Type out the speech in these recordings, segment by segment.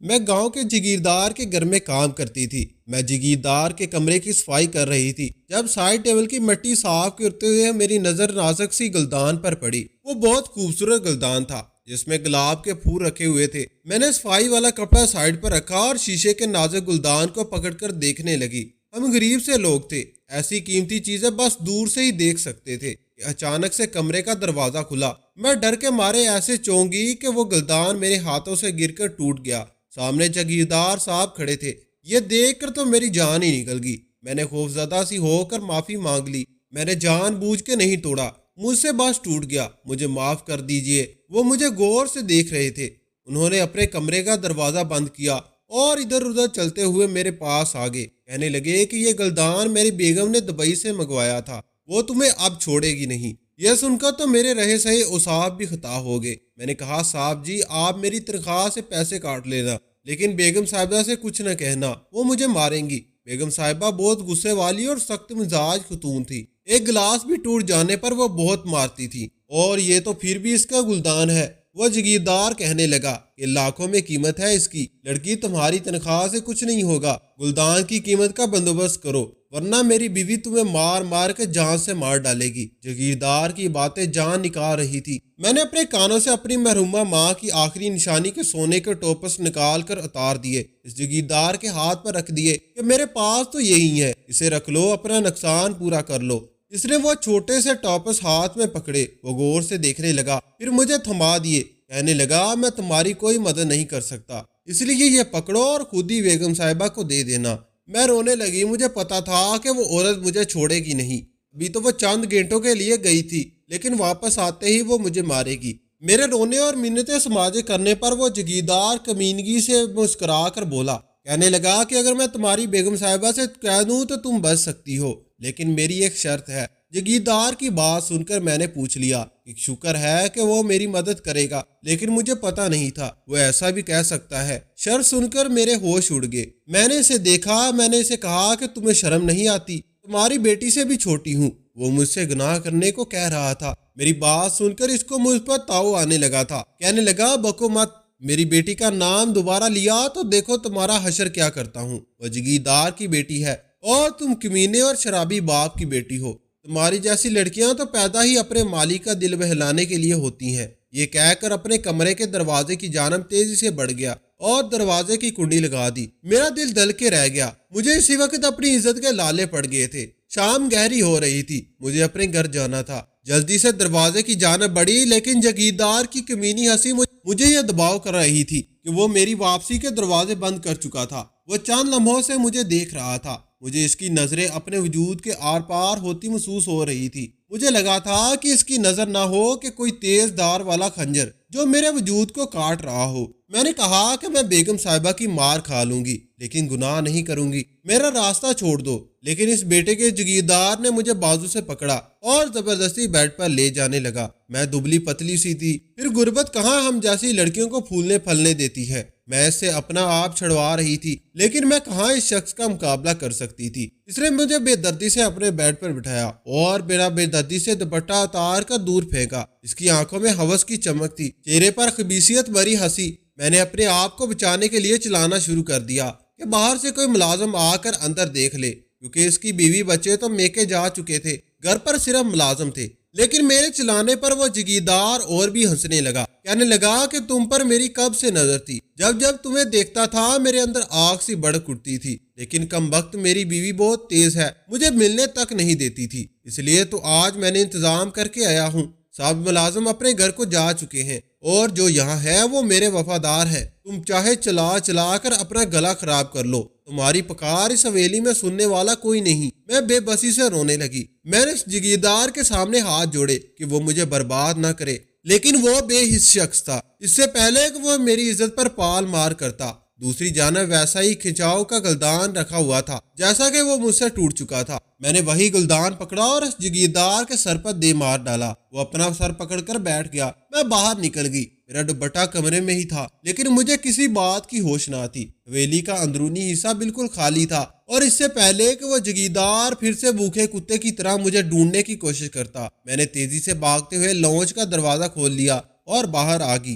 میں گاؤں کے جگیردار کے گھر میں کام کرتی تھی۔ میں جگیردار کے کمرے کی صفائی کر رہی تھی جب سائڈ ٹیبل کی مٹی صاف کرتے ہوئے میری نظر نازک سی گلدان پر پڑی۔ وہ بہت خوبصورت گلدان تھا جس میں گلاب کے پھول رکھے ہوئے تھے۔ میں نے صفائی والا کپڑا سائڈ پر رکھا اور شیشے کے نازک گلدان کو پکڑ کر دیکھنے لگی۔ ہم غریب سے لوگ تھے، ایسی قیمتی چیزیں بس دور سے ہی دیکھ سکتے تھے۔ اچانک سے کمرے کا دروازہ کھلا۔ میں ڈر کے مارے ایسے چونکی کہ وہ گلدان میرے ہاتھوں سے گر کر ٹوٹ گیا۔ سامنے جگیردار صاحب کھڑے تھے۔ یہ دیکھ کر تو میری جان ہی نکل گئی۔ میں نے خوفزدہ سی ہو کر معافی مانگ لی۔ میں نے جان بوجھ کے نہیں توڑا، مجھ سے بس ٹوٹ گیا، مجھے معاف کر دیجئے۔ وہ مجھے غور سے دیکھ رہے تھے۔ انہوں نے اپنے کمرے کا دروازہ بند کیا اور ادھر ادھر چلتے ہوئے میرے پاس آگے۔ کہنے لگے کہ یہ گلدان میری بیگم نے دبئی سے منگوایا تھا، وہ تمہیں اب چھوڑے گی نہیں۔ یہ سن کر تو میرے رہے سہے اعصاب بھی خطا ہو گئے۔ میں نے کہا صاحب جی آپ میری تنخواہ سے پیسے کاٹ لینا، لیکن بیگم صاحبہ سے کچھ نہ کہنا، وہ مجھے ماریں گی۔ بیگم صاحبہ بہت غصے والی اور سخت مزاج خاتون تھی۔ ایک گلاس بھی ٹوٹ جانے پر وہ بہت مارتی تھی، اور یہ تو پھر بھی اس کا گلدان ہے۔ وہ جگیردار کہنے لگا کہ لاکھوں میں قیمت ہے اس کی، لڑکی تمہاری تنخواہ سے کچھ نہیں ہوگا، گلدان کی قیمت کا بندوبست کرو ورنہ میری بیوی تمہیں مار مار کے جان سے مار ڈالے گی۔ جگیردار کی باتیں جان نکال رہی تھی۔ میں نے اپنے کانوں سے اپنی مرحومہ ماں کی آخری نشانی کے سونے کے ٹوپس نکال کر اتار دیے، اس جگیردار کے ہاتھ پر رکھ دیے کہ میرے پاس تو یہی ہے، اسے رکھ لو، اپنا نقصان پورا کر لو۔ اس نے وہ چھوٹے سے ٹاپس ہاتھ میں پکڑے، وہ غور سے دیکھنے لگا، پھر مجھے تھما دیے۔ کہنے لگا میں تمہاری کوئی مدد نہیں کر سکتا، اس لیے یہ پکڑو اور خود ہی بیگم صاحبہ کو دے دینا۔ میں رونے لگی، مجھے پتا تھا کہ وہ عورت مجھے چھوڑے گی نہیں۔ ابھی تو وہ چند گھنٹوں کے لیے گئی تھی، لیکن واپس آتے ہی وہ مجھے مارے گی۔ میرے رونے اور منتیں سماجے کرنے پر وہ جگیردار کمینگی سے مسکرا کر بولا۔ کہنے لگا کہ اگر میں تمہاری بیگم صاحبہ سے کہہ دوں تو تم بچ سکتی ہو، لیکن میری ایک شرط ہے۔ جگیردار کی بات سن کر میں نے پوچھ لیا کہ شکر ہے کہ وہ میری مدد کرے گا، لیکن مجھے پتا نہیں تھا وہ ایسا بھی کہہ سکتا ہے۔ شرط سن کر میرے ہوش اڑ گئے۔ میں نے اسے دیکھا، میں نے اسے کہا کہ تمہیں شرم نہیں آتی، تمہاری بیٹی سے بھی چھوٹی ہوں۔ وہ مجھ سے گناہ کرنے کو کہہ رہا تھا۔ میری بات سن کر اس کو مجھ پر تاؤ آنے لگا تھا۔ کہنے لگا بکو مت، میری بیٹی کا نام دوبارہ لیا تو دیکھو تمہارا حشر کیا کرتا ہوں۔ وہ جگیردار کی بیٹی ہے اور تم کمینے اور شرابی باپ کی بیٹی ہو۔ تمہاری جیسی لڑکیاں تو پیدا ہی اپنے مالی کا دل بہلانے کے لیے ہوتی ہیں۔ یہ کہہ کر اپنے کمرے کے دروازے کی جانب تیزی سے بڑھ گیا اور دروازے کی کنڈی لگا دی۔ میرا دل دل کے رہ گیا۔ مجھے اسی وقت اپنی عزت کے لالے پڑ گئے تھے۔ شام گہری ہو رہی تھی، مجھے اپنے گھر جانا تھا۔ جلدی سے دروازے کی جانب بڑھی، لیکن جگیردار کی کمینی ہنسی مجھے یہ دباؤ کر رہی تھی کہ وہ میری واپسی کے دروازے بند کر چکا تھا۔ وہ چند لمحوں سے مجھے دیکھ رہا تھا۔ مجھے اس کی نظریں اپنے وجود کے آر پار ہوتی محسوس ہو رہی تھی۔ مجھے لگا تھا کہ اس کی نظر نہ ہو کہ کوئی تیز دھار والا خنجر جو میرے وجود کو کاٹ رہا ہو۔ میں نے کہا کہ میں بیگم صاحبہ کی مار کھا لوں گی، لیکن گناہ نہیں کروں گی، میرا راستہ چھوڑ دو۔ لیکن اس بیٹے کے جگیردار نے مجھے بازو سے پکڑا اور زبردستی بیڈ پر لے جانے لگا۔ میں دبلی پتلی سی تھی، پھر غربت کہاں ہم جیسی لڑکیوں کو پھولنے پھلنے دیتی ہے۔ میں اس سے اپنا آپ چھڑوا رہی تھی، لیکن میں کہاں اس شخص کا مقابلہ کر سکتی تھی۔ اس نے مجھے بے دردی سے اپنے بیڈ پر بٹھایا اور میرا بے دردی سے دوپٹہ اتار کر دور پھینکا۔ اس کی آنکھوں میں ہوس کی چمک تھی، چہرے پر خبیثیت بھری ہنسی۔ میں نے اپنے آپ کو بچانے کے لیے چلانا شروع کر دیا کہ باہر سے کوئی ملازم آ کر اندر دیکھ لے، کیونکہ اس کی بیوی بچے تو میکے جا چکے تھے، گھر پر صرف ملازم تھے۔ لیکن میرے چلانے پر وہ جگیردار اور بھی ہنسنے لگا۔ کہنے لگا کہ تم پر میری کب سے نظر تھی، جب جب تمہیں دیکھتا تھا میرے اندر آگ سی بڑک اٹھتی تھی، لیکن کم وقت میری بیوی بہت تیز ہے، مجھے ملنے تک نہیں دیتی تھی، اس لیے تو آج میں نے انتظام کر کے آیا ہوں۔ سب ملازم اپنے گھر کو جا چکے ہیں اور جو یہاں ہے وہ میرے وفادار ہے۔ تم چاہے چلا چلا کر اپنا گلا خراب کر لو، تمہاری پکار اس حویلی میں سننے والا کوئی نہیں۔ میں بے بسی سے رونے لگی۔ میں نے اس جگیردار کے سامنے ہاتھ جوڑے کہ وہ مجھے برباد نہ کرے، لیکن وہ بے حس شخص تھا۔ اس سے پہلے کہ وہ میری عزت پر پال مار کرتا، دوسری جانب ویسا ہی کھنچاؤ کا گلدان رکھا ہوا تھا جیسا کہ وہ مجھ سے ٹوٹ چکا تھا۔ میں نے وہی گلدان پکڑا اور اس جگیردار کے سر پر دے مار ڈالا۔ وہ اپنا سر پکڑ کر بیٹھ گیا۔ میں باہر نکل گئی۔ میرا دوپٹہ کمرے میں ہی تھا، لیکن مجھے کسی بات کی ہوش نہ تھی۔ حویلی کا اندرونی حصہ بالکل خالی تھا، اور اس سے پہلے کہ وہ جگیردار پھر سے بھوکے کتے کی طرح مجھے ڈھونڈنے کی کوشش کرتا، میں نے تیزی سے بھاگتے ہوئے لونج کا دروازہ کھول لیا اور باہر آ گئی۔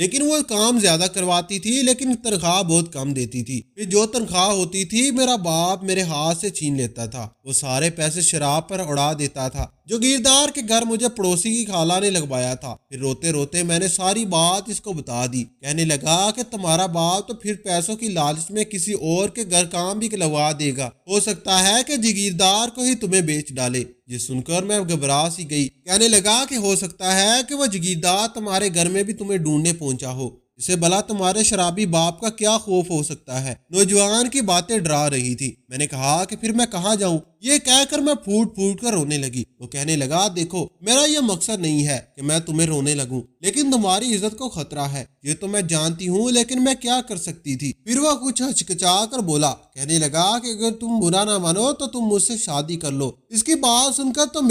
لیکن وہ کام زیادہ کرواتی تھی لیکن تنخواہ بہت کم دیتی تھی۔ پھر جو تنخواہ ہوتی تھی میرا باپ میرے ہاتھ سے چھین لیتا تھا، وہ سارے پیسے شراب پر اڑا دیتا تھا۔ جاگیردار کے گھر مجھے پڑوسی کی خالہ نے لگوایا تھا۔ پھر روتے روتے میں نے ساری بات اس کو بتا دی۔ کہنے لگا کہ تمہارا باپ تو پھر پیسوں کی لالچ میں کسی اور کے گھر کام بھی لگوا دے گا، ہو سکتا ہے کہ جاگیردار کو ہی تمہیں بیچ ڈالے۔ یہ سن کر میں گھبرا سی گئی۔ کہنے لگا کہ ہو سکتا ہے کہ وہ جاگیردار تمہارے گھر میں بھی تمہیں ڈھونڈنے پہنچا ہو، اسے بھلا تمہارے شرابی باپ کا کیا خوف ہو سکتا ہے۔ نوجوان کی باتیں ڈرا رہی تھی۔ میں نے کہا کہ پھر میں کہاں جاؤں؟ یہ کہہ کر میں پھوٹ پھوٹ کر رونے لگی۔ وہ کہنے لگا دیکھو میرا یہ مقصد نہیں ہے کہ میں تمہیں رونے لگوں، لیکن تمہاری عزت کو خطرہ ہے، یہ تو میں جانتی ہوں، لیکن میں کیا کر سکتی تھی۔ پھر وہ کچھ ہچکچا کر بولا، کہنے لگا کہ اگر تم برا نہ مانو تو تم مجھ سے شادی کر لو۔ اس کی بات سن کر تو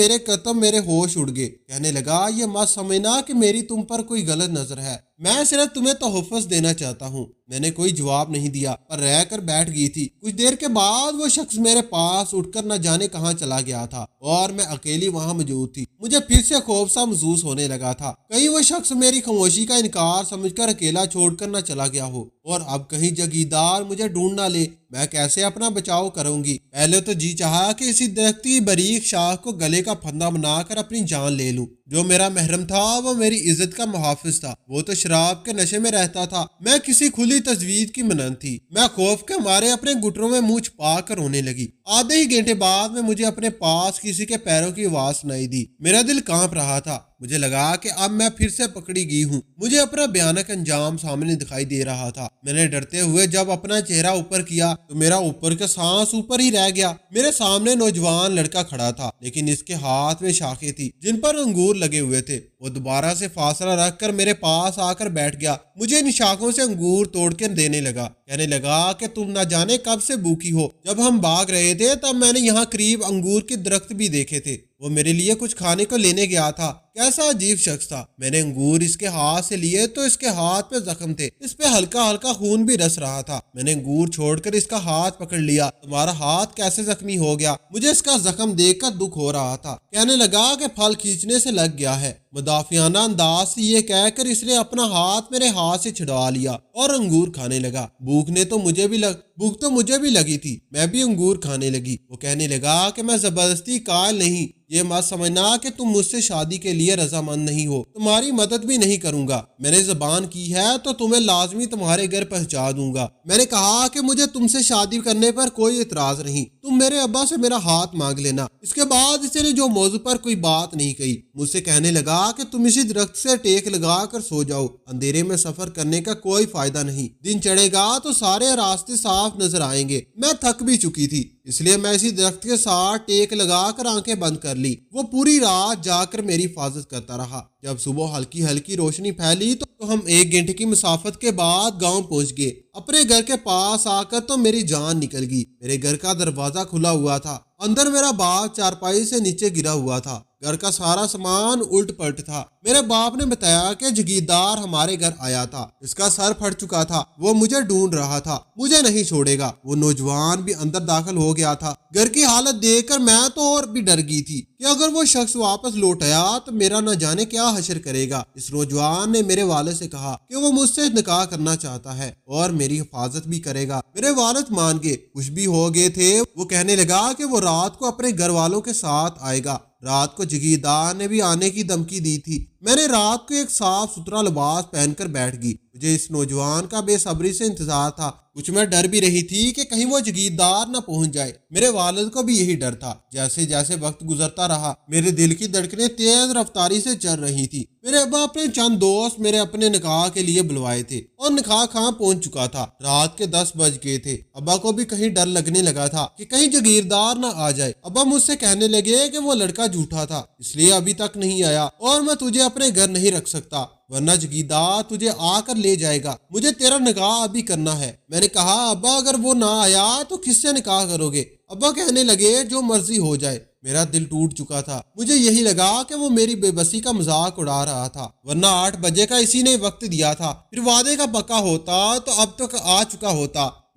میرے ہوش اڑ گئے۔ کہنے لگا یہ مت سمجھنا کہ میری تم پر کوئی غلط نظر ہے، میں صرف تمہیں تحفظ دینا چاہتا ہوں۔ میں نے کوئی جواب نہیں دیا پر رہ کر بیٹھ گئی تھی۔ کچھ دیر کے بعد وہ شخص میرے پاس اٹھ کر نہ جانے کہاں چلا گیا تھا اور میں اکیلی وہاں موجود تھی۔ مجھے پھر سے خوف سا محسوس ہونے لگا تھا، کہیں وہ شخص میری خاموشی کا انکار سمجھ کر اکیلا چھوڑ کر نہ چلا گیا ہو، اور اب کہیں جاگیردار مجھے ڈھونڈ نہ لے۔ میں کیسے اپنا بچاؤ کروں گی؟ پہلے تو جی چاہا کہ اسی درخت کی باریک شاخ کو گلے کا پھندا بنا کر اپنی جان لے لوں۔ جو میرا محرم تھا وہ میری عزت کا محافظ تھا، وہ تو شراب کے نشے میں رہتا تھا، میں کسی کھلی تجویز کی مانند تھی۔ میں خوف کے مارے اپنے گھٹنوں میں منہ چھپا کر رونے لگی۔ آدھے ہی گھنٹے بعد میں مجھے اپنے پاس کسی کے پیروں کی آواز سنائی دی۔ میرا دل کانپ رہا تھا، مجھے لگا کہ اب میں پھر سے پکڑی گئی ہوں۔ مجھے اپنا بھیانک انجام سامنے دکھائی دے رہا تھا۔ میں نے ڈرتے ہوئے جب اپنا چہرہ اوپر کیا تو میرا اوپر کا سانس اوپر ہی رہ گیا۔ میرے سامنے نوجوان لڑکا کھڑا تھا، لیکن اس کے ہاتھ میں شاخیں تھی جن پر انگور لگے ہوئے تھے۔ وہ دوبارہ سے فاصلہ رکھ کر میرے پاس آ کر بیٹھ گیا، مجھے ان شاخوں سے انگور توڑ کے دینے لگا۔ کہنے لگا کہ تم نہ جانے کب سے بھوکی ہو، جب ہم بھاگ رہے تھے تب میں نے یہاں قریب انگور کے درخت بھی دیکھے تھے، وہ میرے لیے کچھ کھانے کو لینے گیا تھا۔ کیسا عجیب شخص تھا۔ میں نے انگور اس کے ہاتھ سے لیے تو اس کے ہاتھ پہ زخم تھے، اس پہ ہلکا ہلکا خون بھی رس رہا تھا۔ میں نے انگور چھوڑ کر اس کا ہاتھ پکڑ لیا۔ تمہارا ہاتھ کیسے زخمی ہو گیا؟ مجھے اس کا زخم دیکھ کر دکھ ہو رہا تھا۔ کہنے لگا کہ پھل کھینچنے سے لگ گیا ہے۔ مدافعانہ انداز سے یہ کہہ کر اس نے اپنا ہاتھ میرے ہاتھ سے چھڑوا لیا اور انگور کھانے لگا۔ بھوک تو مجھے بھی لگی تھی، میں بھی انگور کھانے لگی۔ وہ کہنے لگا کہ میں زبردستی قائل نہیں، یہ مت سمجھنا کہ تم مجھ سے شادی کے لیے رضامند نہیں ہو، تمہاری مدد بھی نہیں کروں گا۔ میں نے زبان کی ہے تو تمہیں لازمی تمہارے گھر پہنچا دوں گا۔ میں نے کہا کہ مجھے تم سے شادی کرنے پر کوئی اعتراض نہیں، تم میرے ابا سے میرا ہاتھ مانگ لینا۔ اس کے بعد اس نے جو موضوع پر کوئی بات نہیں کہی۔ مجھ سے کہنے لگا کہ تم اسی درخت سے ٹیک لگا کر سو جاؤ، اندھیرے میں سفر کرنے کا کوئی فائدہ نہیں، دن چڑھے گا تو سارے راستے صاف نظر آئیں گے۔ میں تھک بھی چکی تھی، اس لیے میں اسی درخت کے ساتھ ٹیک لگا کر آنکھیں بند کر لی۔ وہ پوری رات جا کر میری حفاظت کرتا رہا۔ جب صبح ہلکی ہلکی روشنی پھیلی تو ہم 1 گھنٹے کی مسافت کے بعد گاؤں پہنچ گئے۔ اپنے گھر کے پاس آ کر تو میری جان نکل گئی۔ میرے گھر کا دروازہ کھلا ہوا تھا، اندر میرا باپ چارپائی سے نیچے گرا ہوا تھا، گھر کا سارا سامان الٹ پلٹ تھا۔ میرے باپ نے بتایا کہ جاگیردار ہمارے گھر آیا تھا، اس کا سر پھٹ چکا تھا، وہ مجھے ڈھونڈ رہا تھا، مجھے نہیں چھوڑے گا۔ وہ نوجوان بھی اندر داخل ہو گیا تھا۔ گھر کی حالت دیکھ کر میں تو اور بھی ڈر گئی تھی کہ اگر وہ شخص واپس لوٹ آیا تو میرا نہ جانے کیا حشر کرے گا۔ اس نوجوان نے میرے والد سے کہا کہ وہ مجھ سے نکاح کرنا چاہتا ہے اور میری حفاظت بھی کرے گا۔ میرے والد مان گئے، خوش بھی ہو گئے تھے۔ وہ کہنے لگا کہ وہ رات کو اپنے گھر والوں کے ساتھ آئے گا۔ رات کو جاگیردار نے بھی آنے کی دھمکی دی تھی۔ میں نے رات کو ایک صاف ستھرا لباس پہن کر بیٹھ گئی۔ مجھے اس نوجوان کا بے صبری سے انتظار تھا، کچھ میں ڈر بھی رہی تھی کہ کہیں وہ جاگیردار نہ پہنچ جائے۔ میرے والد کو بھی یہی ڈر تھا۔ جیسے جیسے وقت گزرتا رہا میرے دل کی دھڑکنیں تیز رفتاری سے چل رہی تھی۔ میرے ابا اپنے چند دوست میرے اپنے نکاح کے لیے بلوائے تھے اور نکاح خاں پہنچ چکا تھا۔ رات کے 10 بج گئے تھے۔ ابا کو بھی کہیں ڈر لگنے لگا تھا کہ کہیں جاگیردار نہ آ جائے۔ ابا مجھ سے کہنے لگے کہ وہ لڑکا جھوٹا تھا، اس لیے ابھی تک نہیں آیا اور میں تجھے اپنے گھر نہیں رکھ سکتا، ورنہ جاگیردار تجھے آ کر لے جائے گا۔ مجھے تیرا نکاح ابھی کرنا ہے۔ میں نے کہا ابا اگر وہ نہ آیا تو کس سے نکاح کرو گے؟ ابا کہنے لگے جو مرضی ہو جائے۔ میرا دل ٹوٹ چکا تھا۔ مجھے یہی لگا کہ وہ میری بے بسی کا مذاق اڑا رہا تھا، ورنہ 8 بجے کا اسی نے وقت دیا تھا۔ پھر وعدے کا پکا ہوتا تو اب تک آ چکا ہوتا۔